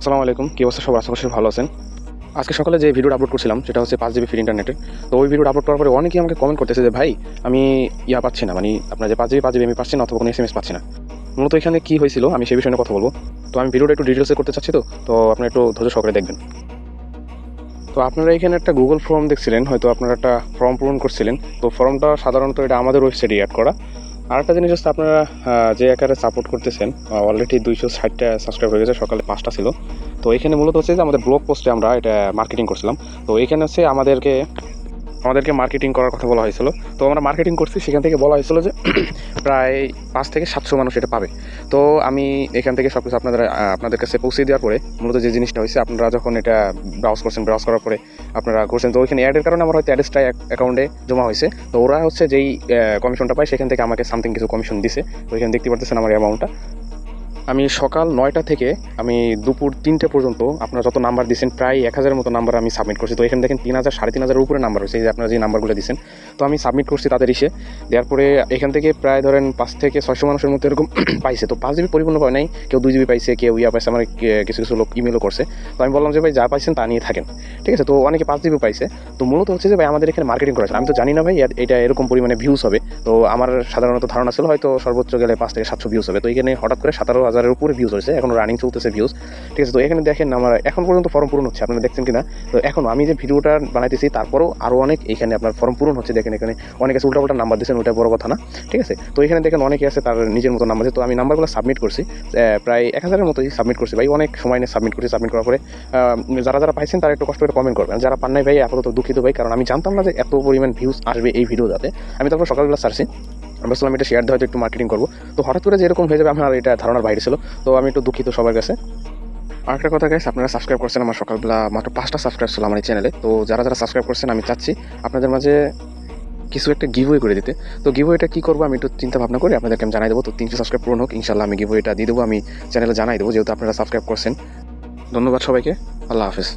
আসসালামু আলাইকুম, কি অবস্থা সবার? আশা করছি ভালো আছেন। আজকে সকালে যে ভিডিওটা আপলোড করছিলাম সেটা হচ্ছে 5 জিবি ফ্রি ইন্টারনেটে। তো ওই ভিডিওটা আপলোড করার পরে অনেকেই আমাকে কমেন্ট করতেছে যে ভাই আমি পাচ্ছি না, মানে আপনার যে 5 জিবি আমি পাচ্ছি না, অথবা কোনো এসএমএস পাচ্ছি না। মূলত এখানে কী হয়েছিল আমি সেই বিষয়ে নিয়ে কথা বলবো। তো আমি ভিডিওটা একটু ডিটেলসে করতে চাচ্ছি, তো আপনারা একটু ধৈর্য সহকারে দেখবেন। তো আপনারা এখানে একটা গুগল ফর্ম দেখছিলেন, হয়তো আপনারা একটা ফর্ম পূরণ করছিলেন। তো ফর্মটা সাধারণত এটা আমাদের ওয়েবসাইটে অ্যাড করা। আরেকটা জিনিস হচ্ছে আপনারা যে আকারে সাপোর্ট করতেছেন, অলরেডি 260টা সাবস্ক্রাইব হয়ে গেছে, সকালে 5টা ছিল। তো এখানে মূলত হচ্ছে যে আমাদের ব্লগ পোস্টে আমরা এটা মার্কেটিং করছিলাম। তো এখানে হচ্ছে আমাদেরকে মার্কেটিং করার কথা বলা হয়েছিল। তো আমরা মার্কেটিং করছি, সেখান থেকে বলা হয়েছিল যে প্রায় 5 থেকে 700 মানুষ এটা পাবে। তো আমি এখান থেকে সব কিছু আপনাদের কাছে পৌঁছে দেওয়ার পরে মূলত যে জিনিসটা হয়েছে, আপনারা যখন এটা ব্রাউজ করার পরে আপনারা করছেন, তো ওইখানে অ্যাডের কারণে আমার হয়তো অ্যাড্রেসটা অ্যাকাউন্টে জমা হয়েছে। তো ওরা হচ্ছে যেই কমিশনটা পায় সেখান থেকে আমাকে সামথিং কিছু কমিশন দিছে। তো এখানে দেখতে পারতেছেন আমার অ্যামাউন্টটা। আমি সকাল 9টা থেকে আমি দুপুর 3টে পর্যন্ত আপনারা যত নাম্বার দিয়েছেন, প্রায় 1000-এর মতো নাম্বার আমি সাবমিট করছি। তো এখানে দেখেন 3000, 3500-এর উপরে নাম্বার হয়েছে, যে আপনারা যে নাম্বারগুলো দিয়েছেন। তো আমি সাবমিট করছি তাদের দেওয়ার পরে এখান থেকে প্রায় ধরেন 5 থেকে 600 মানুষের মতো এরকম পাইছে। তো 5 জিবি পরিপূর্ণ পায় নাই, কেউ 2 জিবি পাইছে, কেউ পাইছে, আমার কিছু লোক ইমেলও করছে। তো আমি বললাম যে ভাই যা পাইছেন তা নিয়ে থাকেন, ঠিক আছে। তো অনেকে 5 জিবি পাইছে। তো মূলত হচ্ছে যে ভাই আমাদের এখানে মার্কেটিং করেছে, আমি তো জানি না ভাই এটা এরকম পরিমাণে ভিউজ হবে। তো আমার সাধারণত ধারণা ছিল হয়তো সর্বোচ্চ গেলে 5 থেকে 700 ভিউজ হবে। তো এখানে হঠাৎ করে 17,000-এর উপরে ভিউজ হয়েছে, এখন রানিং চলতেছে ভিউজ, ঠিক আছে। তো এখানে দেখেন আমার এখন পর্যন্ত ফর্ম পূরণ হচ্ছে, আপনারা দেখছেন কিনা। তো এখন আমি যে ভিডিওটা বানাইতেছি তারপরেও আরও অনেক এখানে আপনার ফর্ম পূরণ হচ্ছে। দেখেন এখানে অনেকে আছে উল্টাপাল্টা নাম্বার দিচ্ছেন, ওইটা বড় কথা না, ঠিক আছে। তো এখানে দেখেন অনেকে আছে তার নিজের মতো নাম্বার আছে। তো আমি নাম্বারগুলো সাবমিট করছি, প্রায় 1000-এর মতোই সাবমিট করছি ভাই, অনেক সময় নিয়ে সাবমিট করার পরে যারা পাইছেন তারা একটু কষ্ট করে কমেন্ট করবেন। যারা পান নাই ভাই আপাতত দুঃখিত ভাই, কারণ আমি জানতাম না যে এত পরিমাণ ভিউজ আসবে এই ভিডিওটাতে। আমি তারপর সকালবেলা সারছি, আমি ভাবছিলাম এটা শেয়ার দিয়ে হয়তো একটু মার্কেটিং করবো। তো হঠাৎ করে যে এরকম হয়ে যাবে আমার এটা ধারণার বাইরে ছিল। তো আমি একটু দুঃখিত সবার কাছে। আরেকটা কথা গাইস, আপনারা সাবস্ক্রাইব করছেন, আমার সকালবেলা মাত্র 5টা সাবস্ক্রাইব ছিল আমার এই চ্যানেলে। তো যারা সাবস্ক্রাইব করছেন, আমি চাচ্ছি আপনাদের মাঝে কিছু একটা গিভওয়ে করে দিতে। তো গিভওয়েটা কী করবো আমি একটু চিন্তা ভাবনা করে আপনাদেরকে আমি জানাই দেবো। তো 300 সাবস্ক্রাইব পূরণ হোক, ইনশাল্লাহ আমি গিভওয়েটা দিয়ে দেবো, আমি চ্যানেলে জানাই দেবো, যেহেতু আপনারা সাবস্ক্রাইব করছেন। ধন্যবাদ সবাইকে, আল্লাহ হাফেজ।